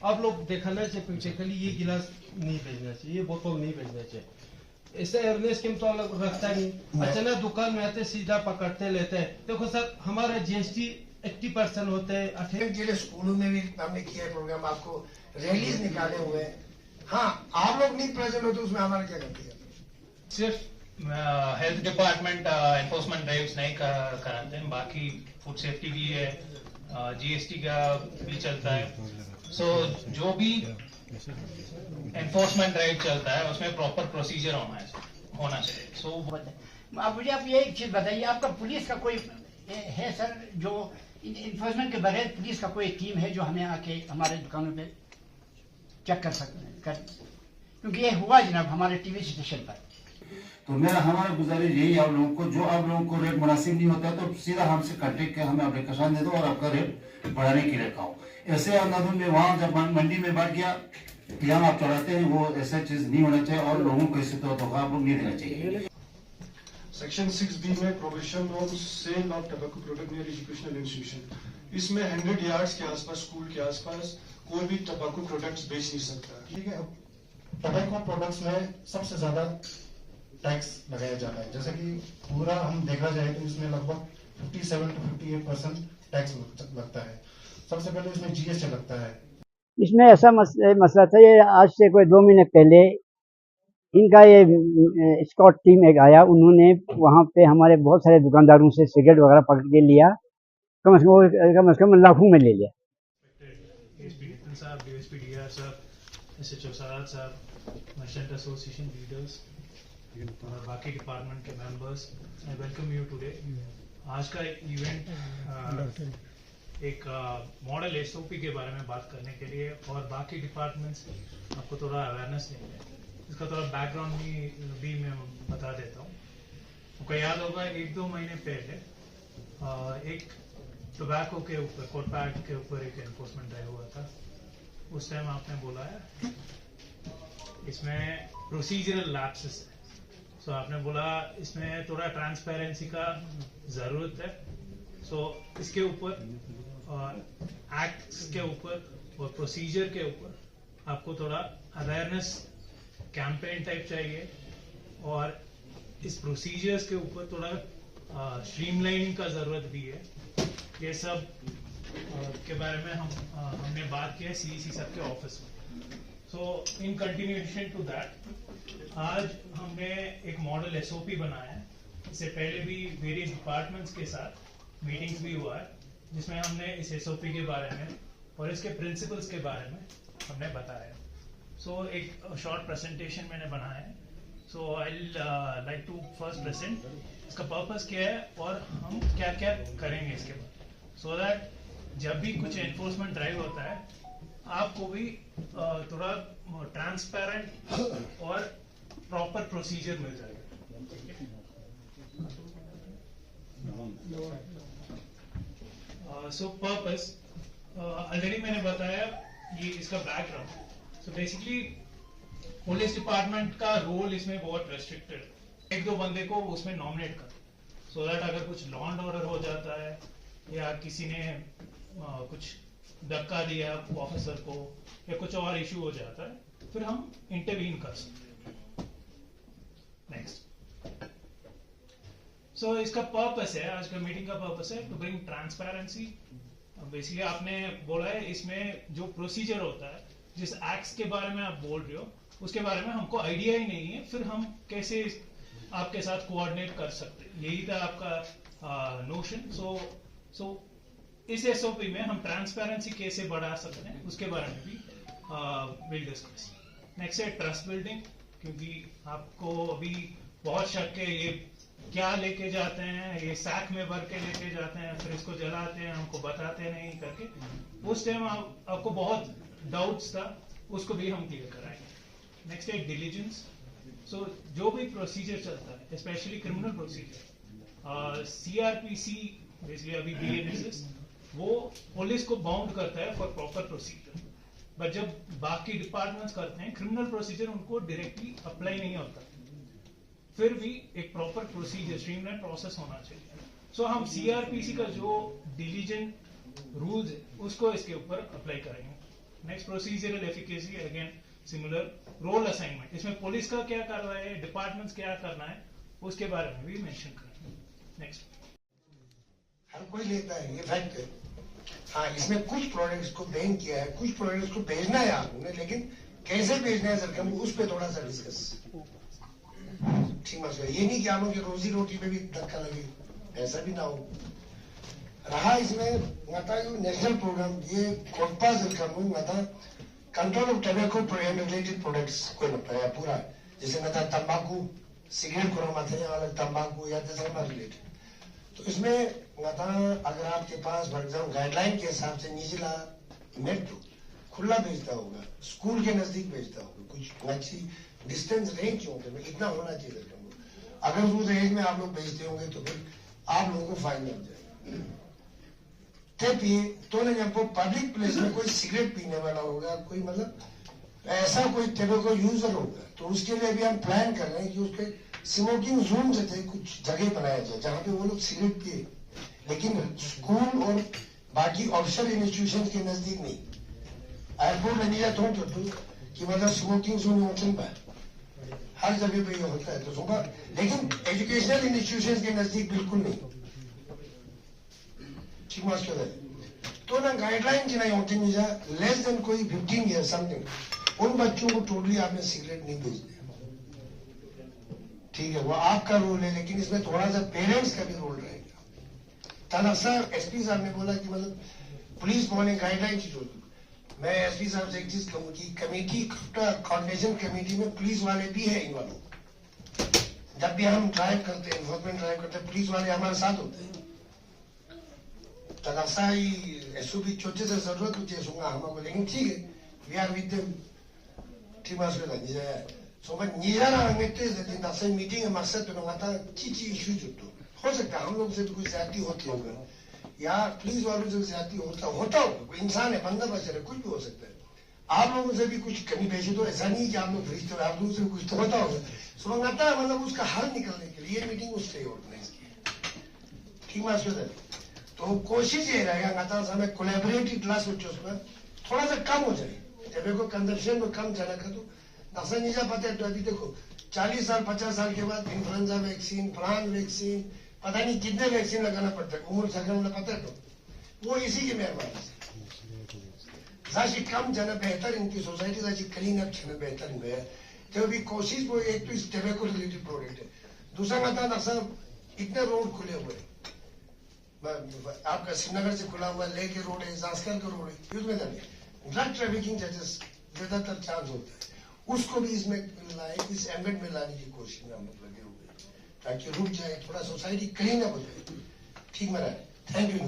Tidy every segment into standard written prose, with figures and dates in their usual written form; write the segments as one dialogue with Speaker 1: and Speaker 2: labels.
Speaker 1: आप लोग देखना चाहिए प्रेक्टिकली ये गिलास नहीं भेजना चाहिए, ये बोतल नहीं भेजना चाहिए। इससे अवेयरनेस के तो अलग रखता नहीं, अचानक दुकान में आते सीधा पकड़ते लेते हैं। देखो सर हमारे GST 80% होते हैं।
Speaker 2: 18 स्कूलों में भी हमने किया है प्रोग्राम, आपको रैलीज निकाले हुए हैं। हाँ आप लोग नहीं प्रेजेंट हो तो उसमें हमारा क्या गलती है?
Speaker 3: सिर्फ हेल्थ डिपार्टमेंट एनफोर्समेंट ड्राइव्स नहीं कराते हैं, बाकी फूड सेफ्टी भी है, GST का भी चलता है। सो जो भी एनफोर्समेंट ड्राइव चलता है उसमें प्रॉपर प्रोसीजर होना चाहिए। सो
Speaker 4: आप मुझे आप ये एक चीज बताइए, आपका पुलिस का कोई है सर जो इन्फोर्समेंट के बगैर पुलिस का कोई टीम है जो हमें आके हमारे दुकानों पे चेक कर सकते हैं? क्योंकि ये हुआ जनाब हमारे टीवी स्टेशन पर।
Speaker 5: तो मेरा हमारा गुजारिश यही आप लोगों को, जो आप लोगों को रेट मुनासिब नहीं होता तो सीधा हमसे कांटेक्ट के हमें एप्लीकेशन दे दो और आपका रेट बढ़ाने के लिए कहो। ऐसे अंधाधुन में वहां जब मंडी में बढ़ गया यहाँ आप चढ़ाते हैं, वो ऐसा चीज नहीं होना चाहिए और लोगों को इससे तो धोखा आप लोग नहीं देना चाहिए।
Speaker 6: सेक्शन 6B में provision of sale of tobacco product near educational institution, इसमें 100 यार्ड्स के आसपास स्कूल के आसपास कोई भी टबैको प्रोडक्ट्स बेच नहीं सकता।
Speaker 7: ठीक है, टबैको प्रोडक्ट्स में सबसे ज्यादा टैक्स लगाया जाता है, जैसे कि पूरा हम देखा जाए तो इसमें लगभग 57 से 58% टैक्स लगता है। सबसे पहले इसमें GST लगता है।
Speaker 4: इसमें ऐसा मसला था, ये आज से कोई 2 महीने पहले इनका ये स्कॉट टीम एक आया, उन्होंने वहाँ पे हमारे बहुत सारे दुकानदारों से सिगरेट वगैरह पकड़ के लिया, कम से कम लाखों में ले लिया।
Speaker 3: SHO साहब, मर्चेंट एसोसिएशन लीडर्स और बाकी डिपार्टमेंट के members, I welcome you today. आज का इवेंट एक मॉडल SOP के बारे में बात करने के लिए और बाकी डिपार्टमेंट्स आपको थोड़ा अवेयरनेस देंगे। इसका थोड़ा बैकग्राउंड भी मैं बता देता हूँ। आपको याद होगा 1-2 महीने पहले एक टोबैको के ऊपर, कोटपैक के ऊपर एक एनफोर्समेंट ड्राइव हुआ था। उस टाइम आपने बोला है इसमें प्रोसीजरल लैप्सेस है। सो आपने बोला इसमें थोड़ा ट्रांसपेरेंसी का जरूरत है। सो इसके ऊपर एक्ट्स के ऊपर और प्रोसीजर के ऊपर आपको थोड़ा अवेयरनेस कैंपेन टाइप चाहिए और इस प्रोसीजर्स के ऊपर थोड़ा स्ट्रीमलाइनिंग का जरूरत भी है। ये सब के बारे में हमने बात की है CEC सब के ऑफिस में। सो इन कंटिन्यूएशन टू दैट आज हमने एक मॉडल SOP बनाया है। इससे पहले भी वेरियस डिपार्टमेंट्स के साथ मीटिंग्स भी हुआ है जिसमें हमने इस SOP के बारे में और इसके प्रिंसिपल्स के बारे में हमने बताया। सो एक शॉर्ट प्रेजेंटेशन मैंने बनाया है। So I like to first present इसका पर्पस क्या है और हम क्या क्या करेंगे इसके बाद, सो दैट जब भी कुछ एनफोर्समेंट ड्राइव होता है आपको भी थोड़ा ट्रांसपेरेंट और प्रॉपर प्रोसीजर मिल जाएगा। सो पर्पस ऑलरेडी मैंने बताया, ये इसका background. So basically police department का रोल इसमें बहुत रेस्ट्रिक्टेड है। 1-2 बंदे को उसमें नॉमिनेट कर, सो दैट अगर कुछ लॉ एंड ऑर्डर हो जाता है या किसी ने कुछ धक्का दिया ऑफिसर को या कुछ और इशू हो जाता है फिर हम इंटरवीन कर सकते हैं। नेक्स्ट, सो इसका पर्पस है, आज का मीटिंग का पर्पस है टू ब्रिंग ट्रांसपेरेंसी। बेसिकली आपने बोला है इसमें जो प्रोसीजर होता है, जिस एक्ट्स के बारे में आप बोल रहे हो उसके बारे में हमको आइडिया ही नहीं है, फिर हम कैसे आपके साथ कोऑर्डिनेट कर सकते हैं, यही था आपका नोशन। सो इस SOP में हम ट्रांसपेरेंसी कैसे बढ़ा सकते हैं उसके बारे में भी विल डिस्कस। नेक्स्ट है ट्रस्ट बिल्डिंग, क्योंकि आपको अभी बहुत शक है ये क्या लेके जाते हैं, ये सैक में भर के लेके जाते हैं फिर इसको जलाते हैं, हमको बताते नहीं करके। उस टाइम आपको बहुत डाउट्स था, उसको भी हम क्लियर कराएंगे। नेक्स्ट है डिलीजेंस। सो जो भी प्रोसीजर चलता है specially criminal procedure, CRPC basically अभी BNSS वो पुलिस को बाउंड करता है फॉर प्रॉपर प्रोसीजर, बट जब बाकी डिपार्टमेंट्स करते हैं क्रिमिनल प्रोसीजर उनको डायरेक्टली अप्लाई नहीं होता, फिर भी एक प्रॉपर प्रोसीजर स्ट्रीमलाइन प्रोसेस होना चाहिए। सो हम CRPC का जो डिलीजेंट रूल्स है उसको इसके ऊपर अप्लाई करेंगे। Next procedural efficacy, again similar role assignment, इसमें पुलिस का क्या कार्रवाई है, डिपार्टमेंट्स क्या करना है, उसके बारे में भी मेंशन करना है। नेक्स्ट,
Speaker 2: हर कोई लेता है, ये फैक्ट है। हाँ, इसमें कुछ प्रोडक्ट्स को बैन किया है, कुछ प्रोडक्ट्स को भेजना है आपने, लेकिन कैसे भेजना है सरकार, उस पर थोड़ा सा डिस्कस ठीक है। ये नहीं कि आप लोग की रोजी रोटी में भी धक्का लगे, ऐसा भी ना हो। रहा इसमें नेशनल प्रोग्राम, ये COTPA control of tobacco and related products को बताया पूरा, जैसे तंबाकू, सिगरेट को अलग तंबाकू या रिलेटेड। तो इसमें अगर आपके पास फॉर एग्जाम्पल गाइडलाइन के हिसाब से निचला मेट्रो खुला भेजता होगा, स्कूल के नजदीक भेजता होगा, कुछ अच्छी डिस्टेंस रेंज होगा, इतना होना चाहिए। अगर उस रेंज में आप लोग भेजते होंगे तो फिर आप लोगों को फाइन लग जाएगा। तो नहीं, आपको पब्लिक प्लेस में कोई सिगरेट पीने वाला होगा, कोई मतलब ऐसा कोई टेबको यूजर होगा, तो उसके लिए भी हम प्लान कर रहे हैं कि उसके स्मोकिंग जोन जैसे कुछ जगह बनाया जाए जहाँ पे वो लोग सिगरेट पिए, लेकिन स्कूल और बाकी ऑफिशियल इंस्टीट्यूशन के नजदीक नहीं। एयरपोर्ट मैनेजर तो कि मतलब स्मोकिंग जोन होटल पर हर जगह पे ये होता है, तो सुबह, लेकिन एजुकेशनल इंस्टीट्यूशन के नजदीक बिल्कुल नहीं। ठीक मास्टर है, तो ना गाइडलाइन की नहीं होती नहीं, लेस देन कोई 15 ईयर समथिंग, उन बच्चों को टोटली आपने सिगरेट नहीं भेजने। ठीक है, वो आपका रोल है, लेकिन इसमें थोड़ा सा पेरेंट्स का भी रोल रहेगा। तनासा एसपी साहब ने बोला कि मतलब पुलिस को गाइडलाइन की जरूरत। मैं एसपी साहब से एक चीज कहूँ कि कमेटी, कोऑर्डिनेशन कमेटी में पुलिस वाले भी है इन्वॉल्व। जब भी हम ड्राइव करते हैं, इन्फोर्समेंट ड्राइव करते हैं, पुलिस वाले हमारे साथ होते हैं। तनासा ही एसओपी छोटे से जरूरत होती है सुना हमको, लेकिन ठीक है, वी आर विद देम। ठीक बात है। 정말 니라랑 met에서 나서 मीटिंग मकसद तो आता चीची इशू जुटो हो सकता है हम लोग से भी कुछ ज्यादा होती होगा, या पुलिस वालों से ज्यादा होता होगा, कोई इंसान है, बंदा बचा है, कुछ भी हो सकता है। आप लोगों से भी कुछ कमी पेशी तो ऐसा नहीं कि आप लोग फरिश्ते हो, आप लोगों से कुछ तो होता होगा। सुबह आता है मतलब उसका हल निकलने के लिए मीटिंग उससे ऑर्गेनाइज की है। ठीक है, तो कोशिश ये रहेगा आता समय कोलैबोरेटिव क्लास में थोड़ा सा कम हो जाए, जब को कंजप्शन में कम चला कर तो नशा नीचा पता है। तो अभी देखो 40 साल 50 साल के बाद इन्फ्लुएंजा वैक्सीन, फलान वैक्सीन, पता नहीं कितने वैक्सीन लगाना पड़ता है, उम्र संक्रमण पता है, तो वो इसी की मेहरबानी से जाशी कम जाना बेहतर, इनकी सोसाइटी जाशी क्लीन अप छना बेहतर है। तो अभी कोशिश वो एक तो इस टोबैको रिलेटेड प्रोडक्ट है, दूसरा मतलब नशा इतने रोड खुले हुए हैं, आपका श्रीनगर से खुला हुआ लेके रोड है, जास्कर का रोड है, उसमें ड्रग ट्रैफिकिंग जजेस ज्यादातर चार्ज होता है, उसको भी इसमें लाए, इस एम्बेड में लाने की कोशिश में हम लोग लगे हुए हैं, ताकि रुक जाए, थोड़ा सोसाइटी क्लीन अप हो जाए। ठीक मेरा, थैंक यू।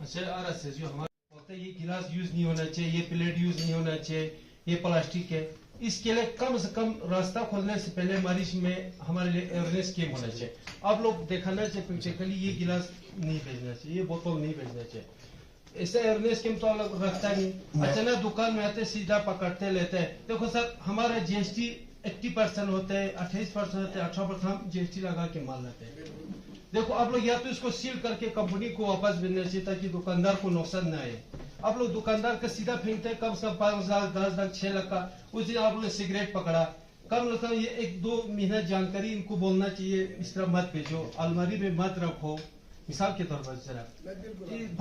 Speaker 1: अच्छा आ रहा है जो हमारे बोलते हैं ये गिलास यूज नहीं होना चाहिए, ये प्लेट यूज नहीं होना चाहिए, ये प्लास्टिक है, इसके लिए कम से कम रास्ता खोलने से पहले हमारी इसमें हमारे लिए अवेयरनेस कैंप होना चाहिए। आप लोग दिखाना चाहिए प्रैक्टिकली ये गिलास नहीं भेजना चाहिए, ये बोतल नहीं भेजना चाहिए, ऐसे अवेयरनेस कैंप तो अलग रखता नहीं। अचानक दुकान में आते सीधा पकड़ते लेते हैं। देखो सर, हमारा जीएसटी 80% होते हैं, 28% होते हैं, 18% हम जीएसटी लगा के माल लाते हैं। देखो आप लोग या तो इसको सील करके कंपनी को वापस भेजना चाहिए ताकि दुकानदार को नुकसान न आए। आप लोग दुकानदार का सीधा फेंकते हैं, कम से कम 5 लाख 10 लाख 6 लाख का। उस दिन आप लोग सिगरेट पकड़ा, कम लगता है ये 1-2 महीना जानकारी इनको बोलना चाहिए, इस तरह मत भेजो, अलमारी में मत रखो, मिसाल के तौर पर जरा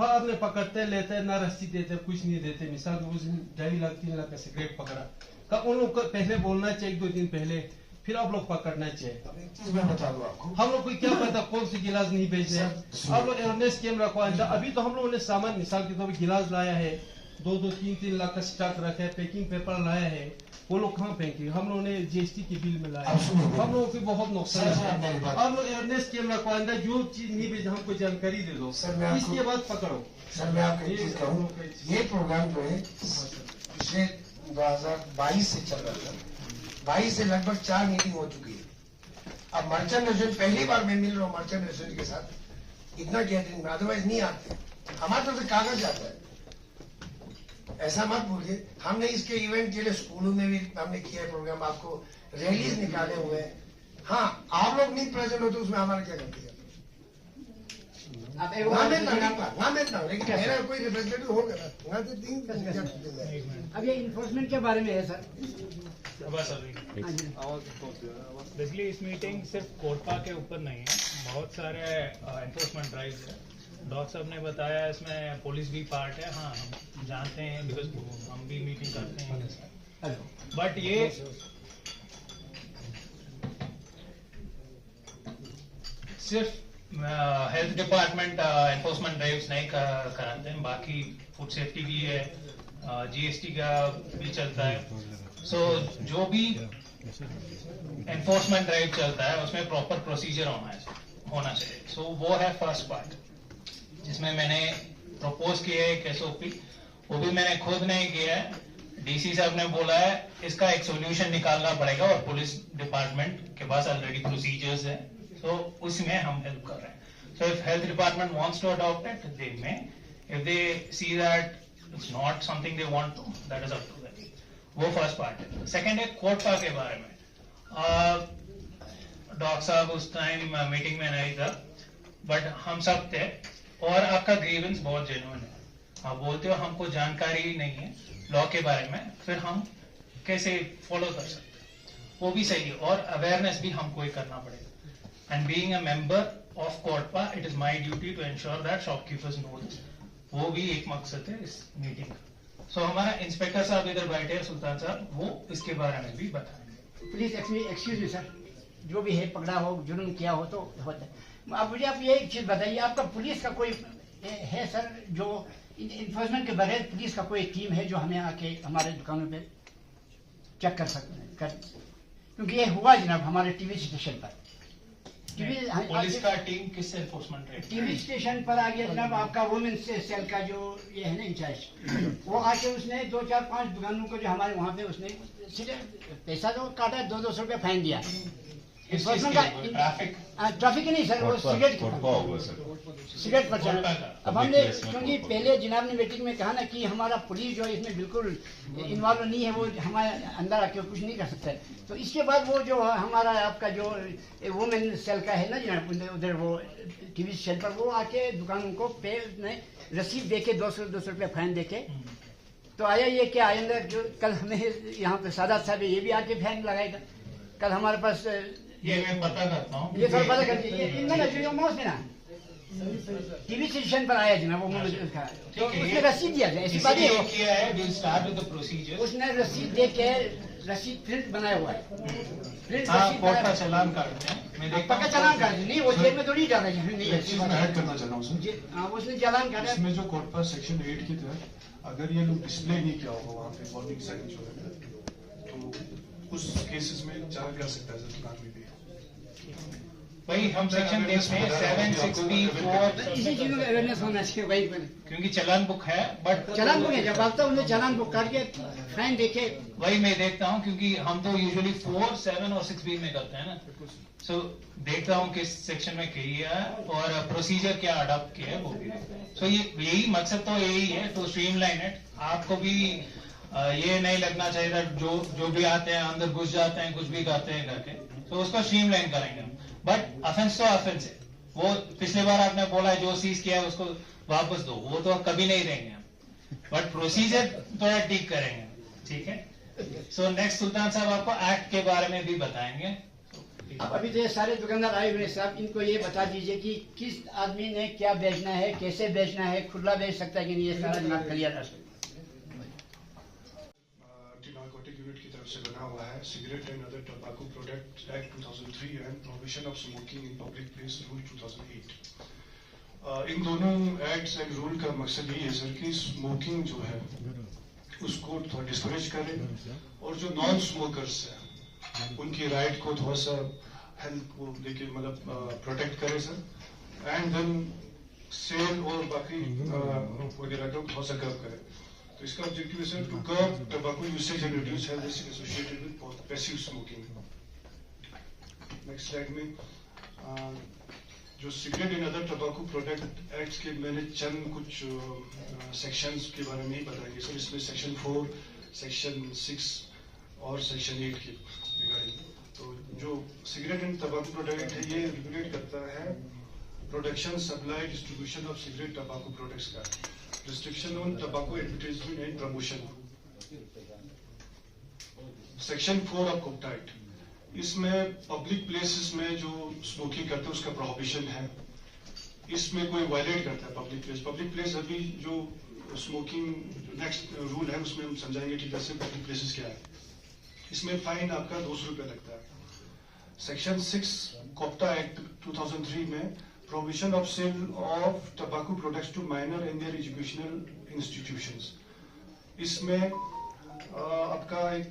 Speaker 1: आपने पकड़ते लेते ना रस्सी देते कुछ नहीं देते, मिसाल उस दिन 2.5 लाख 3 लाख का सिगरेट पकड़ा, कब उन लोग को पहले बोलना चाहिए 1-2 दिन पहले, फिर आप लोग पकड़ना चाहिए।
Speaker 2: मैं बता दूं आपको,
Speaker 1: हम लोग को क्या पता कौन सी गिलास नहीं बेच रहे, आप लोग अवेयरनेस कैंप रखवा। अभी तो हम लोगों ने सामान मिसाल के तौर पर गिलास लाया है, 2-2 3-3 लाख का स्टॉक रखा है, पैकिंग पेपर लाया है, वो लोग कहाँ फेंके, हम लोगों ने जीएसटी की बिल में लाया, हम लोगों को बहुत नुकसान है। हम लोग अवेयरनेस कैंप रखवाएंगे, जो चीज नहीं बेच हमको जानकारी दे दो, इसके बाद पकड़ो।
Speaker 2: सर मैं आपको एक चीज कहूँ, ये प्रोग्राम जो है पिछले 2022 से चल रहा था, 22 से लगभग 4 मीटिंग हो चुकी है। अब मर्चेंट रेस्टोरेंट पहली बार मैं मिल रहा हूँ मर्चेंट रेस्टोरेंट के साथ, इतना गैदरिंग में अदरवाइज नहीं आते, हमारे तरफ से कागज आता है, ऐसा मत बोलिए। हमने इसके इवेंट के लिए स्कूलों में भी हमने किया है प्रोग्राम, आपको रैलीज निकाले हुए हैं। हाँ, आप लोग नहीं प्रेजेंट होते उसमें हमारा क्या गलती है,
Speaker 4: आप एक
Speaker 2: लेकिन मेरा कोई रिप्रेजेंटेटिव होगा वहाँ से तीन
Speaker 4: अब ये इन्फोर्समेंट के बारे में है सर।
Speaker 3: बस अभी बेसिकली इस मीटिंग सिर्फ कोटपा के ऊपर नहीं है, बहुत सारे एनफोर्समेंट ड्राइव्स है। डॉक्टर साहब ने बताया इसमें पुलिस भी पार्ट है। हाँ, हम जानते हैं बिकॉज हम भी मीटिंग करते हैं, बट ये सिर्फ हेल्थ डिपार्टमेंट एनफोर्समेंट ड्राइव्स नहीं कराते हैं, बाकी फूड सेफ्टी भी है, जीएसटी का भी चलता है। सो जो भी एनफोर्समेंट ड्राइव चलता है उसमें प्रॉपर प्रोसीजर होना चाहिए। सो वो है फर्स्ट पार्ट जिसमें मैंने प्रपोज किया है एक एसओपी, वो भी मैंने खुद नहीं किया है, डीसी साहब ने बोला है इसका एक सॉल्यूशन निकालना पड़ेगा और पुलिस डिपार्टमेंट के पास ऑलरेडी प्रोसीजर्स है, so उसमें हम हेल्प कर रहे हैं। So if health department wants to adopt it, they may. If they see that it's not something they want to, that is up to them. वो first part है। Second है COTPA के बारे में। डॉक्टर साहब उस टाइम मीटिंग में नहीं था, बट हम सब थे और आपका ग्रीवेंस बहुत जेन्युइन है। आप बोलते हो हमको जानकारी नहीं है लॉ के बारे में, फिर हम कैसे फॉलो कर सकते हैं, वो भी सही है और अवेयरनेस भी हमको ही करना पड़ेगा। And being a member of COTPA, it is my duty to ensure that shopkeepers know this. वो भी एक मकसद है इस मीटिंग का। So हमारा इंस्पेक्टर साहब इधर बैठे हैं, सुल्तान साहब, वो इसके बारे में भी बताएंगे।
Speaker 4: प्लीज एक्सक्यूज मी सर, जो भी है पकड़ा हो, जुर्म किया हो तो होता है। अब मुझे आप ये एक चीज बताइए, आपका पुलिस का कोई है सर जो इन्फोर्समेंट के बगैर पुलिस का कोई टीम है जो हमें आके हमारे दुकानों पे चेक कर सकते हैं? क्योंकि ये हुआ जनाब हमारे टीवी स्टेशन पर।
Speaker 3: पुलिस का टीम किस एनफोर्समेंट है?
Speaker 4: टीवी स्टेशन पर आ गया जनाब आपका वुमेन्स सेल का जो ये है ना इंचार्ज, वो आके उसने 2, 4, 5 दुकानों को जो हमारे वहाँ पे उसने सीधे पैसा तो काटा, 200 रुपया फाइन दिया। ट्रैफिक नहीं सर, वो सिगरेट पर चला। अब हमने क्योंकि पहले जनाब ने मीटिंग में कहा ना कि हमारा पुलिस जो है इसमें बिल्कुल इन्वॉल्व नहीं है, वो हमारे अंदर आके कुछ नहीं कर सकता है। तो इसके बाद वो जो हमारा आपका जो वुमेन सेल का है ना जनाब, उधर वो टीवी सेल पर वो आके दुकानों को पे रसीद दे के 200 रुपया फाइन दे के तो आया। ये क्या आइंदा जो कल हमें यहाँ पे सादात साहब ये भी आके फाइन लगाएगा। कल हमारे पास
Speaker 3: ये मैं पता करता हूँ,
Speaker 4: ये थोड़ा पता कर दीजिए ना टीवी स्टेशन पर आया जनाब वो तो उसने रसीद दिया जाए, ऐसी बात
Speaker 3: किया है। We'll start with the procedure.
Speaker 4: उसने रसीद दे के रसीद प्रिंट बनाया हुआ है, प्रिंट
Speaker 3: कोर्ट का चालान काटते हैं, मैं देखता
Speaker 4: पक्का चालान काट नहीं, वो जेब में थोड़ी डाला है नहीं
Speaker 6: एक चीज मैं ऐड करना चाह रहा हूँ सर।
Speaker 4: हाँ, उसने चालान काटा।
Speaker 6: इसमें जो कोर्ट पर सेक्शन 8 के तहत अगर ये लोग डिस्प्ले नहीं किया होगा वहाँ पे वार्निंग साइन जो है, तो उस केसेस में चालान कर सकता है सर दुकान में भी।
Speaker 3: वही हम सेक्शन देखते हैं 764
Speaker 4: इसी चीजों में अवेयरनेस होना चाहिए वही,
Speaker 3: क्योंकि चालान बुक है, बट
Speaker 4: चालान बुक है जब आता उन्हें चालान बुक करके फाइन देखे
Speaker 3: वही मैं देखता हूँ, क्योंकि हम तो यूजुअली 4, 7 और 6B में करते हैं ना। सो देखता हूँ किस सेक्शन में किया है और प्रोसीजर क्या अडॉप्ट किया है वो भी। सो यही मकसद तो यही है, टू स्ट्रीमलाइन इट। आपको भी ये नहीं लगना चाहिए जो भी आते हैं अंदर घुस जाते हैं, कुछ भी करते हैं करके, तो उसको स्ट्रीमलाइन करेंगे। बट ऑफेंस तो ऑफेंस है, वो पिछले बार आपने बोला है जो सीज किया है उसको वापस दो, वो तो कभी नहीं रहेंगे हम, बट प्रोसीजर थोड़ा ठीक करेंगे, ठीक है। सो नेक्स्ट सुल्तान साहब आपको एक्ट के बारे में भी बताएंगे।
Speaker 4: अब अभी तो ये सारे दुकानदार आए हुए साहब, इनको ये बता दीजिए कि किस आदमी ने क्या बेचना है, कैसे बेचना है, खुला बेच सकता है कि नहीं, ये सारा जनाब क्लियर कर सकते।
Speaker 6: यूनिट की तरफ से बना हुआ है cigarette and other tobacco product act 2003 and prohibition of smoking in public place rule 2008। इन दोनों एक्ट्स एंड रूल का मकसद ये है सर कि स्मोकिंग जो है उसको थोड़ा डिस्करेज करें और जो नॉन स्मोकर्स हैं उनकी राइट को थोड़ा सा हेल्थ को लेके मतलब प्रोटेक्ट करे सर, एंड देन सेल और बाकी वगैरह को थोड़ा सा कर्व करे। तो इसका ऑब्जेक्टिव है sir to curb tobacco usage and reduce health risk associated with passive smoking. Next slide में जो cigarette and other tobacco product act के मैंने चंद कुछ सेक्शंस के बारे में ही बताएंगे सर। इसमें सेक्शन 4, सेक्शन 6 और सेक्शन 8 की रिगार्डिंग। तो जो सिगरेट एंड टोबैको प्रोडक्ट है ये रेगुलेट करता है production, supply, distribution of cigarette तंबाकू प्रोडक्ट्स का, रिस्ट्रिक्शन ऑन तंबाकू advertisement and promotion, section 4 of कोप्टा एक्ट, इसमें पब्लिक प्लेसेस में जो स्मोकिंग करते हैं उसका प्रोहिबिशन है। इसमें कोई वायलेट करता है पब्लिक प्लेस अभी जो स्मोकिंग नेक्स्ट रूल है उसमें हम समझाएंगे ठीक है पब्लिक प्लेसेस क्या है। इसमें फाइन आपका 200 रुपया लगता है। सेक्शन 6 कोप्टा एक्ट 2003 में provision of sale of tobacco products to minor in their educational institutions, इसमें आपका एक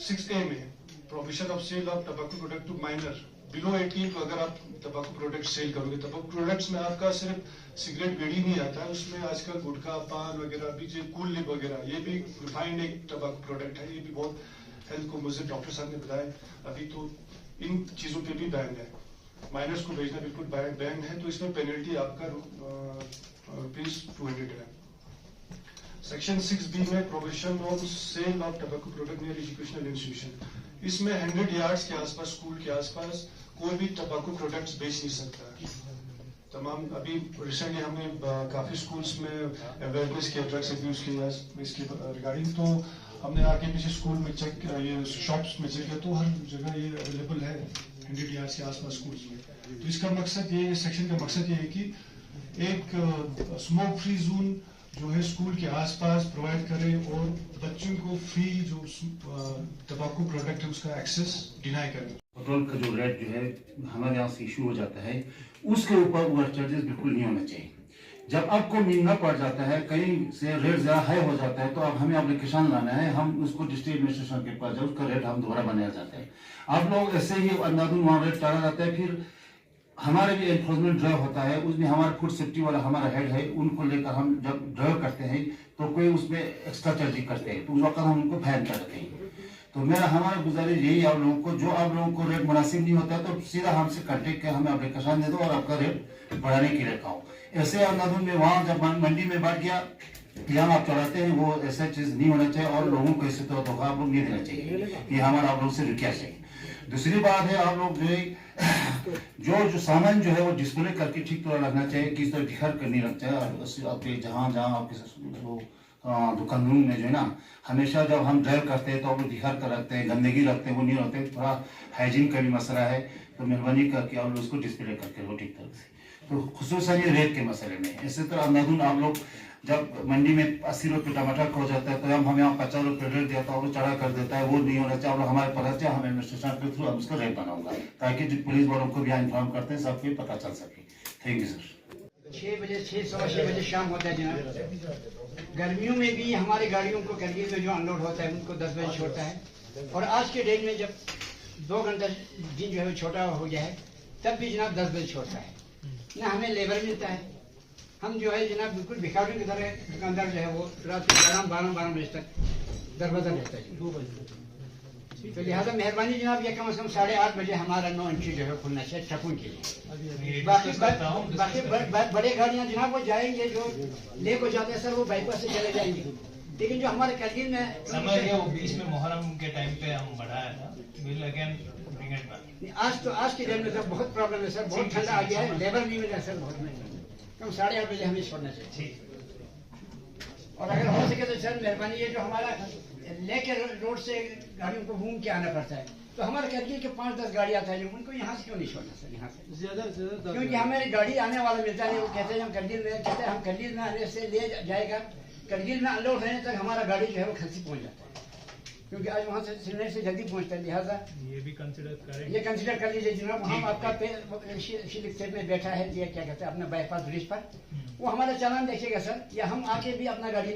Speaker 6: 6A में provision of sale of tobacco product to minor below 18, तो अगर आप तंबाकू प्रोडक्ट सेल करोगे, तंबाकू प्रोडक्ट्स में आपका सिर्फ सिगरेट बीड़ी नहीं आता है, उसमें आजकल गुटखा, पान वगैरह भी, जो कूल लिप वगैरह, ये भी रिफाइंड एक तंबाकू प्रोडक्ट है। ये भी बहुत हेल्थ को मुझे डॉक्टर साहब ने बताया अभी तो इन चीजों पे भी बैन है, माइनर्स को बेचना बिल्कुल बैन है। तो इसमें पेनल्टी आपका ₹200 है। सेक्शन 6B में provision of sale of tobacco product near educational institution, इसमें 100 यार्ड्स के आसपास, स्कूल के आसपास कोई भी टबैको प्रोडक्ट्स बेच नहीं सकता। तमाम अभी रिसेंटली हमने काफी स्कूल्स में अवेयरनेस किया ड्रग्स अब्यूज के इसके रिगार्डिंग, तो हमने आगे पीछे स्कूल में चेक ये शॉप्स में चेक किया तो हर जगह ये अवेलेबल है 100 यार्ड्स के आसपास स्कूल्स में। तो इसका मकसद ये, सेक्शन का मकसद ये है कि एक स्मोक फ्री जोन जो है स्कूल के आसपास प्रोवाइड करे और बच्चों को फ्री जो तंबाकू प्रोडक्ट है उसका एक्सेस डिनाई करे।
Speaker 5: पेट्रोल का जो रेट जो है हमारे यहाँ से इशू हो जाता है, उसके ऊपर ओवर चार्जेस बिल्कुल नहीं होना चाहिए। जब आपको महंगा पड़ जाता है, कहीं से रेट ज्यादा हाई हो जाता है, तो अब हमें एप्लीकेशन लाना है, हम उसको डिस्ट्रिक्ट एडमिनिस्ट्रेशन के पास जाए, उसका रेट हम दोबारा बनाया जाता है। आप लोग ऐसे ही अंधाधुन वहाँ रेट टाला जाता है, फिर हमारे भी एनफोर्समेंट ड्राइव होता है, उसमें हमारा फूड सेफ्टी वाला हमारा हेड है, उनको लेकर हम जब ड्राइव करते हैं तो कोई उसमें एक्स्ट्रा चार्जिंग करते हैं, तो उस वक्त हम उनको फाइन करते हैं। तो मेरा हमारा गुजारिश यही है आप लोगों को, जो आप लोगों को रेट मुनासिब नहीं होता है तो सीधा हमसे कांटेक्ट कर हमें एप्लीकेशन दे दो और आपका रेट बढ़ाने के लिए कहो। ऐसे अंधाधुन में वहाँ जब मंडी में बढ़ गया यहाँ आप चढ़ाते हैं, वो ऐसा चीज नहीं होना चाहिए और लोगों को इससे तो धोखा आप लोग नहीं देना चाहिए कि हमारा आप लोग से रुकिया चाहिए। दूसरी बात है, आप लोग जो सामान जो है वो डिस्प्ले करके ठीक तरह रखना चाहिए, किस तरह दिखर करनी रखना चाहिए। आपके जहाँ आपके दुकानों में जो है ना, हमेशा जब हम ड्राइव करते हैं तो आप लोग दिखर कर रखते हैं, गंदगी रखते हैं, वो नहीं रखते। थोड़ा हाइजीन का भी मसला है, तो मेहरबानी करके आप लोग उसको डिस्प्ले करके रहो ठीक तरह से। तो खुसूसन ये रेट के मसले में इसी तरह अंधाधुन आप लोग जब मंडी में 80 रुपये टमाटर खो जाता है तो हमें यहाँ 50 रुपये रेट देता है, वो चढ़ा कर देता है, वो नहीं होना चाहिए। और हमारे पता चले, हम एडमिनिस्ट्रेशन के थ्रू हम उसका रेट बनाऊंगा ताकि पुलिस वालों को भी इन्फॉर्म करते हैं, सबको पता चल सके। Thank you sir.
Speaker 4: 6 बजे 6:15 बजे शाम होता है जनाब। गर्मियों में भी हमारी गाड़ियों को करगिल में जो अनलोड होता है उनको 10 बजे छोड़ता है, और आज के डेट में जब 2 घंटा दिन जो है वो छोटा हो गया है, तब भी जनाब 10 बजे छोड़ता है। ना हमें लेबर मिलता है, हम जो है जनाब बिल्कुल भिखारियों की तरह दुकानदार जो है वो रात को 12 बजे तक दरवाजा रहता है 2 बजे। तो लिहाजा मेहरबानी जनाब ये कम से कम 8:30 बजे हमारा 9 इंची जो है खुलना चाहिए ट्रकों के लिए। बाकी बड़े गाड़ियाँ जनाब वो जाएंगे, जो ले को जाते हैं सर वो बाईपास से चले जाएंगे, लेकिन जो हमारे करगिल में
Speaker 3: समय वो बीच में मुहर्रम के टाइम पे हम बढ़ाया था, will again bring it back.
Speaker 4: आज के दिन में सर बहुत प्रॉब्लम है सर, बहुत ठंडा आ गया है, लेबर नहीं मिल रहा सर, बहुत कम 8:30 बजे हमें छोड़ना चाहिए। और अगर हो सके तो सर मेहरबानी ये जो हमारा लेके रोड से गाड़ियों को घूम के आना पड़ता है, तो हमारे करगिल के 5-10 गाड़ी आता है, उनको यहाँ से क्यों नहीं छोड़ना सर, यहाँ से
Speaker 1: ज्यादा
Speaker 4: क्योंकि हमें गाड़ी आने वाला मिलता है, वो कहते हैं हम करगिल में, कहते हैं हम करगिल में आने से ले जाएगा, करगिल में अनलोड रहने तक हमारा गाड़ी जो है वो खलसी पहुँच जाता है, क्योंकि आज वहाँ से श्रीनगर से जल्दी पहुँचता है। लिहाजा
Speaker 3: ये भी कंसिडर करें,
Speaker 4: ये कंसिडर कर लीजिए जनाब। हम आपका स्टेट में बैठा है, ये क्या कहते हैं अपना बाईपास ब्रिज पर, वो हमारा चालान देखिएगा सर, या हम आके भी अपना गाड़ी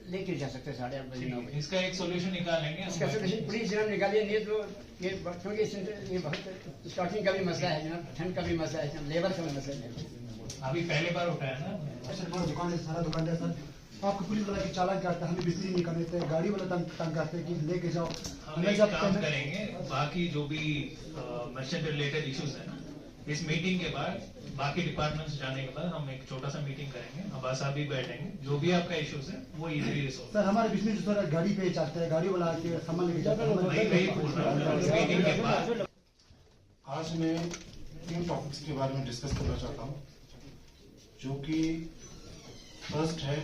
Speaker 4: लेके जा सकते हैं 8:30 बजे 9 बजे।
Speaker 3: इसका एक सोल्यूशन निकालेंगे,
Speaker 4: इसका सोल्यूशन प्लीज जनाब निकालिए, नहीं तो ये क्योंकि ये बहुत स्टार्टिंग का भी मसला है जनाब, ठंड का भी मसला है, लेबर का भी मसला है।
Speaker 3: अभी पहले बार उठाया ना
Speaker 8: सर, हमारा दुकान है, सारा दुकान है सर, आपको पुलिस वाला की चालान काटता है, हमें बिजली नहीं करने देते, गाड़ी वाला तंग करते हैं कि लेके जाओ।
Speaker 3: हम एक काम करेंगे, बाकी जो भी मर्चेंट रिलेटेड इश्यूज है ना, इस मीटिंग के बाद बाकी डिपार्टमेंट्स जाने के बाद हम एक छोटा सा मीटिंग करेंगे, अब्बास साहब भी बैठेंगे, जो भी आपका इश्यूज है वो इजीली रिजॉल्व।
Speaker 8: सर हमारे बिजनेस सर गाड़ी पे चाहते हैं, गाड़ी वाला आके सामान लेके जाता है।
Speaker 3: वही बोल रहा हूँ, इस मीटिंग के बाद
Speaker 7: आज मैं तीन टॉपिक्स के बारे में डिस्कस करना चाहता हूँ, जो कि फर्स्ट है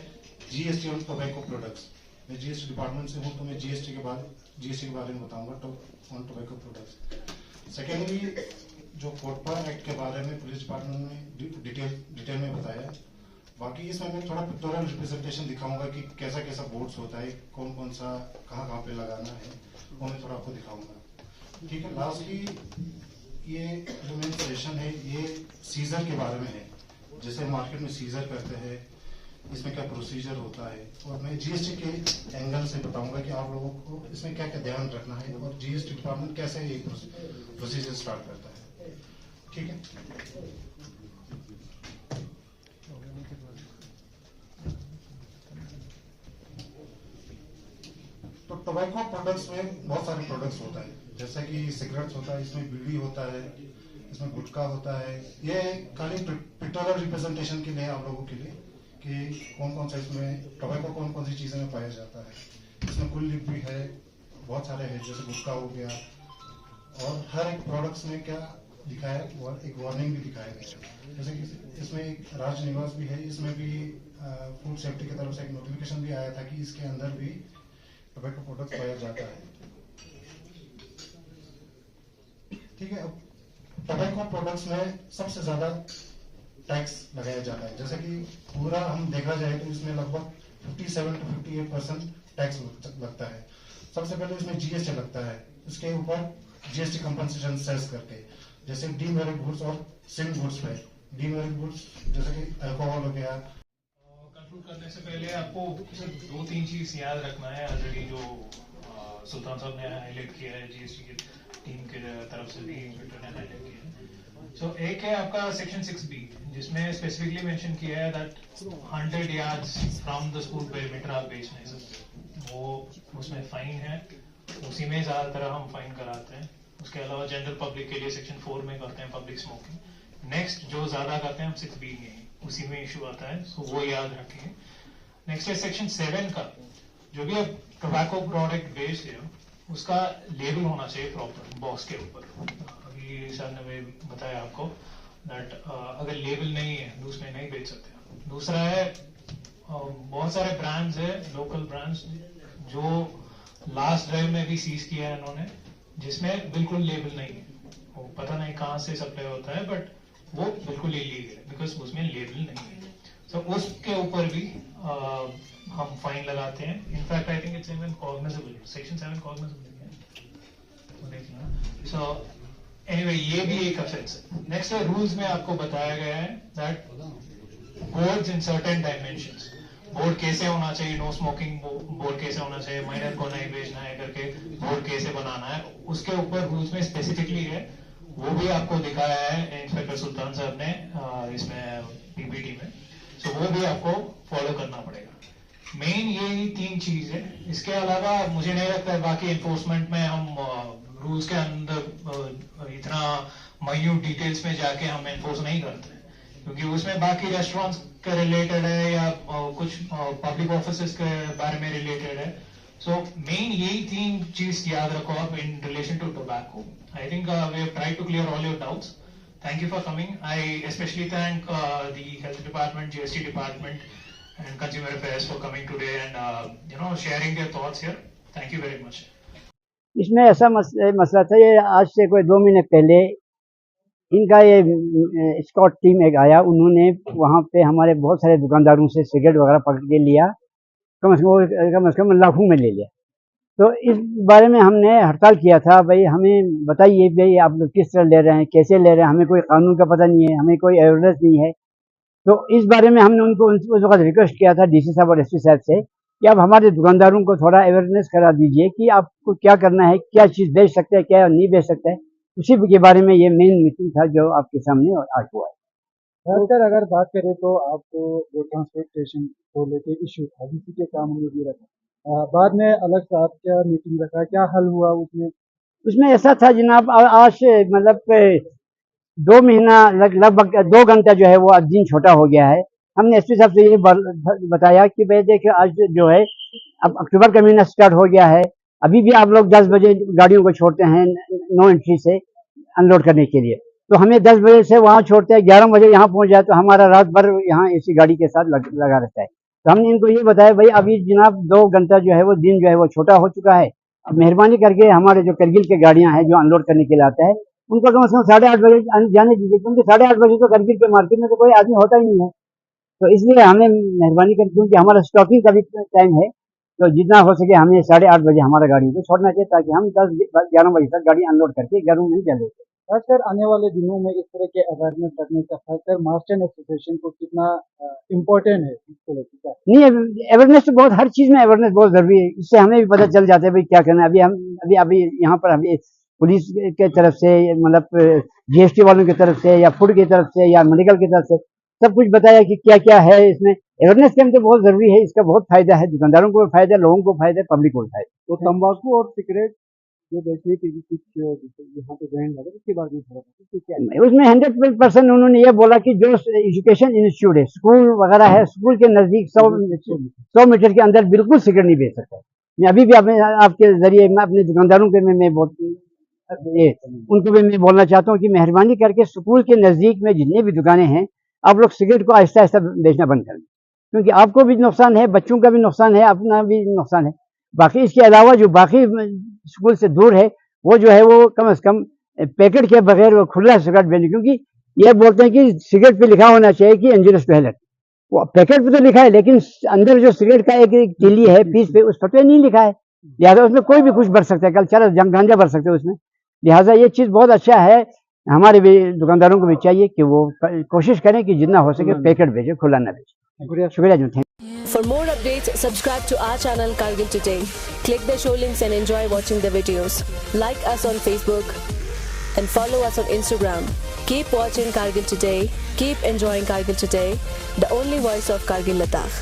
Speaker 7: जीएसटी ऑन टोबैको प्रोडक्ट्स। मैं जीएसटी डिपार्टमेंट से हूँ, तो मैं जीएसटी के बारे में बताऊंगा ऑन टोबैको प्रोडक्ट्स। सेकेंडली, जो कोटपा एक्ट के बारे में पुलिस डिपार्टमेंट ने डिटेल में बताया है। बाकी इसमें मैं थोड़ा पिक्टोरियल रिप्रेजेंटेशन दिखाऊंगा कि कैसा कैसा बोर्ड्स होता है, कौन कौन सा कहाँ पे लगाना है, वो मैं थोड़ा आपको दिखाऊंगा। ठीक है। लास्टली, ये जो मेन सजेशन है ये सीजर के बारे में है। जैसे मार्केट में सीजर करते हैं, इसमें क्या प्रोसीजर होता है, और मैं जीएसटी के एंगल से बताऊंगा कि आप लोगों को इसमें क्या क्या ध्यान रखना है और जीएसटी डिपार्टमेंट कैसे ये प्रोसीजर स्टार्ट करता है। ठीक है। तो टोबैको प्रोडक्ट्स में बहुत सारे प्रोडक्ट्स होता है, जैसे कि सिगरेट्स होता है, इसमें बीड़ी होता है, इसमें गुटखा होता है। ये खाली पिक्टोरियल रिप्रेजेंटेशन के लिए आप लोगों के लिए कि कौन कौन सा इसमें टोबैको कौन कौन सी चीज़ें में पाया जाता है। इसमें कुल लिप भी है, बहुत सारे हैं, जैसे गुटखा हो गया, और हर एक प्रोडक्ट्स में क्या दिखाया है और एक वार्निंग भी दिखाया गया है। जैसे कि इसमें एक राज निवास भी है, इसमें भी फूड सेफ्टी की तरफ से एक नोटिफिकेशन भी आया था कि इसके अंदर भी टोबैको प्रोडक्ट्स पाया जाता है। ठीक है। अब टोबैको प्रोडक्ट्स में सबसे ज्यादा टैक्स लगाया जाता है, जैसे कि पूरा हम देखा जाए तो इसमें लगभग 57 to 58% टैक्स लगता है। सबसे पहले इसमें जीएसटी लगता है, इसके ऊपर जीएसटी कंपनसेशन सेस करके, जैसे डीमेरिट गुड्स और सिम गुड्स पे। डीमेरिट गुड्स जैसे कि अल्कोहल हो गया।
Speaker 3: कंक्लूड करने से पहले आपको सिर्फ 2-3 चीज याद रखना है, ऑलरेडी जो सुल्तान साहब ने हाईलाइट किया है, जीएसटी की टीम के तरफ से भी इंस्पेक्टर ने हाईलाइट किया है। सो एक है आपका सेक्शन 6B, जिसमें स्पेसिफिकली मेंशन किया है that 100 yards from the school perimeter आप बेच नहीं सकते, वो उसमें फाइन है, उसी में ज्यादातर हम फाइन कराते हैं। उसके अलावा जनरल पब्लिक के लिए सेक्शन 4 में करते हैं पब्लिक स्मोकिंग। नेक्स्ट जो ज्यादा करते हैं हम 6B में, उसी में इशू आता है, सो वो याद रखें। नेक्स्ट है सेक्शन 7 का, जो भी आप टोबैको प्रोडक्ट बेच रहे हो उसका लेबल होना चाहिए प्रॉपर बॉक्स के ऊपर। अभी सर ने बताया आपको दैट अगर लेबल नहीं है तो उसमें नहीं बेच सकते। दूसरा है बहुत सारे ब्रांड्स है, लोकल ब्रांड्स, जो लास्ट ड्राइव में भी सीज किया है इन्होंने, जिसमें बिल्कुल लेबल नहीं है, वो पता नहीं कहाँ से सप्लाई होता है, बट वो बिल्कुल इलीगल है बिकॉज उसमें लेबल नहीं है। सो उसके ऊपर भी हम फाइन लगाते हैं। In fact I think it's even cognizable, section 7 cognizable है। सो एनीवे ये भी एक ऑफेंस है। नेक्स्ट है रूल्स में आपको बताया गया है that boards in certain dimensions, board कैसे होना चाहिए, नो स्मोकिंग बोर्ड कैसे होना चाहिए, माइनर को नहीं बेचना है करके बोर्ड कैसे बनाना है, उसके ऊपर रूल्स में स्पेसिफिकली है, वो भी आपको दिखाया है इंस्पेक्टर सुल्तान साहब ने इसमें पीपीटी में। सो वो भी आपको फॉलो करना पड़ेगा। मेन यही 3 चीज है। इसके अलावा मुझे नहीं लगता है बाकी एनफोर्समेंट में हम रूल्स के अंदर इतना माइन्यूट डिटेल्स में जाके हम एनफोर्स नहीं करते हैं, क्योंकि उसमें बाकी रेस्टोरेंट्स के रिलेटेड है या कुछ पब्लिक ऑफिसेस के बारे में रिलेटेड है। सो मेन यही 3 चीज याद रखो आप in relation to tobacco. I think we have tried to clear all your doubts. Thank you for coming. I especially thank the Health Department, GST Department, and Consumer Affairs for coming today and sharing their thoughts here. Thank you very much.
Speaker 4: इसमें ऐसा मसला था, ये आज से कोई 2 महीने पहले इनका ये स्कॉट टीम एक आया, उन्होंने वहाँ पे हमारे बहुत सारे दुकानदारों से सिगरेट वगैरह पकड़ के लिया, कम से कम लाखों में ले लिया। तो इस बारे में हमने हड़ताल किया था, भाई हमें बताइए भाई आप लोग किस तरह ले रहे हैं, कैसे ले रहे हैं, हमें कोई कानून का पता नहीं है, हमें कोई अवेयरनेस नहीं है। तो इस बारे में हमने उनको उस वक्त रिक्वेस्ट किया था डीसी साहब और एसपी साहब से कि आप हमारे दुकानदारों को थोड़ा अवेयरनेस करा दीजिए कि आपको क्या करना है, क्या चीज़ बेच सकते हैं, क्या नहीं बेच सकते हैं। उसी के बारे में ये मेन मीटिंग था जो आपके सामने आज हुआ है।
Speaker 8: सर अगर बात करें तो आपको जो ट्रांसपोर्टेशन को लेकर इशू था, डीसी के सामने भी रखा, बाद में अलग से आप क्या मीटिंग रखा, क्या हल हुआ उसमें
Speaker 4: ऐसा था जनाब, आज से मतलब 2 महीना लगभग 2 घंटा जो है वो आज दिन छोटा हो गया है। हमने एसपी साहब से ये बताया कि भाई देखिए आज जो है अब अक्टूबर का महीना स्टार्ट हो गया है, अभी भी आप लोग 10 बजे गाड़ियों को छोड़ते हैं नो एंट्री से अनलोड करने के लिए, तो हमें 10 बजे से वहाँ छोड़ते हैं, 11 बजे यहाँ पहुँच जाए तो हमारा रात भर यहाँ ऐसी गाड़ी के साथ लगा रहता है। तो हमने इनको ये बताया भाई अभी जनाब 2 घंटा जो है वो दिन जो है वो छोटा हो चुका है, अब मेहरबानी करके हमारे जो करगिल के गाड़ियाँ हैं जो अनलोड करने के लिए आता है उनको कम से कम 8:30 बजे जाने दीजिए, क्योंकि 8:30 बजे तो करगिल के मार्केट में तो कोई आदमी होता ही नहीं है। तो इसलिए हमें मेहरबानी कर, क्योंकि हमारा स्टॉकिंग का भी टाइम है, तो जितना हो सके हमें 8:30 बजे हमारा गाड़ी को छोड़ना चाहिए ताकि हम 10-11 बजे तक गाड़ी अनलोड करके घरों में चले।
Speaker 8: खासकर आने वाले दिनों में इस तरह के अवेयरनेस रखने का खासकर मार्चेंट एसोसिएशन को कितना इम्पोर्टेंट है इसको लेकर?
Speaker 4: नहीं, अवेयरनेस तो बहुत, हर चीज में अवेयरनेस बहुत जरूरी है, इससे हमें भी पता चल जाता है भाई क्या करना है। अभी यहाँ पर अभी पुलिस के तरफ से, मतलब GST वालों की तरफ से या फूड की तरफ से या मेडिकल की तरफ से सब कुछ बताया कि क्या क्या है इसमें। अवेयरनेस कैंप तो बहुत जरूरी है, इसका बहुत फायदा है, दुकानदारों को फायदा, लोगों को फायदा, पब्लिक को फायदा।
Speaker 8: तो तंबाकू और सिगरेट जो बेचने की कुछ यहाँ पे बैन लगा, उसके बारे में थोड़ा
Speaker 4: उसमें 100% उन्होंने ये बोला कि जो एजुकेशन इंस्टीट्यूट है, स्कूल वगैरह है, स्कूल के नजदीक 100 मीटर के अंदर बिल्कुल सिगरेट नहीं बेच सकता। मैं अभी भी आपके जरिए मैं अपने दुकानदारों के मैं उनको भी मैं बोलना चाहता हूँ कि मेहरबानी करके स्कूल के नजदीक में जितने भी दुकानें हैं आप लोग सिगरेट को आहिस्ता आहिस्ता बेचना बंद कर दें, क्योंकि आपको भी नुकसान है, बच्चों का भी नुकसान है, अपना भी नुकसान है। बाकी इसके अलावा जो बाकी स्कूल से दूर है वो जो है वो कम से कम पैकेट के बगैर वो खुला सिगरेट बेचने, क्योंकि ये बोलते हैं कि सिगरेट पे लिखा होना चाहिए कि इंजूरियस टू हेल्थ, वो पैकेट पे तो लिखा है लेकिन अंदर जो सिगरेट का एक तिल्ली है पीस पे उस पर तो नहीं लिखा है, लिहाजा उसमें कोई भी कुछ भर सकता है, कल चला गांजा भर सकते हैं उसमें। लिहाजा ये चीज़ बहुत अच्छा है, हमारे भी दुकानदारों को भी चाहिए कि वो कोशिश करें कि जितना हो सके पैकेट भेजे, खुला ना भेजे। शुक्रिया जी, thank you.
Speaker 9: For more updates, subscribe to our channel Kargil Today. Click the show links and enjoy watching the videos. Like us on Facebook and follow us on Instagram. Keep watching Kargil Today. Keep enjoying Kargil Today, the only voice of Kargil Ladakh.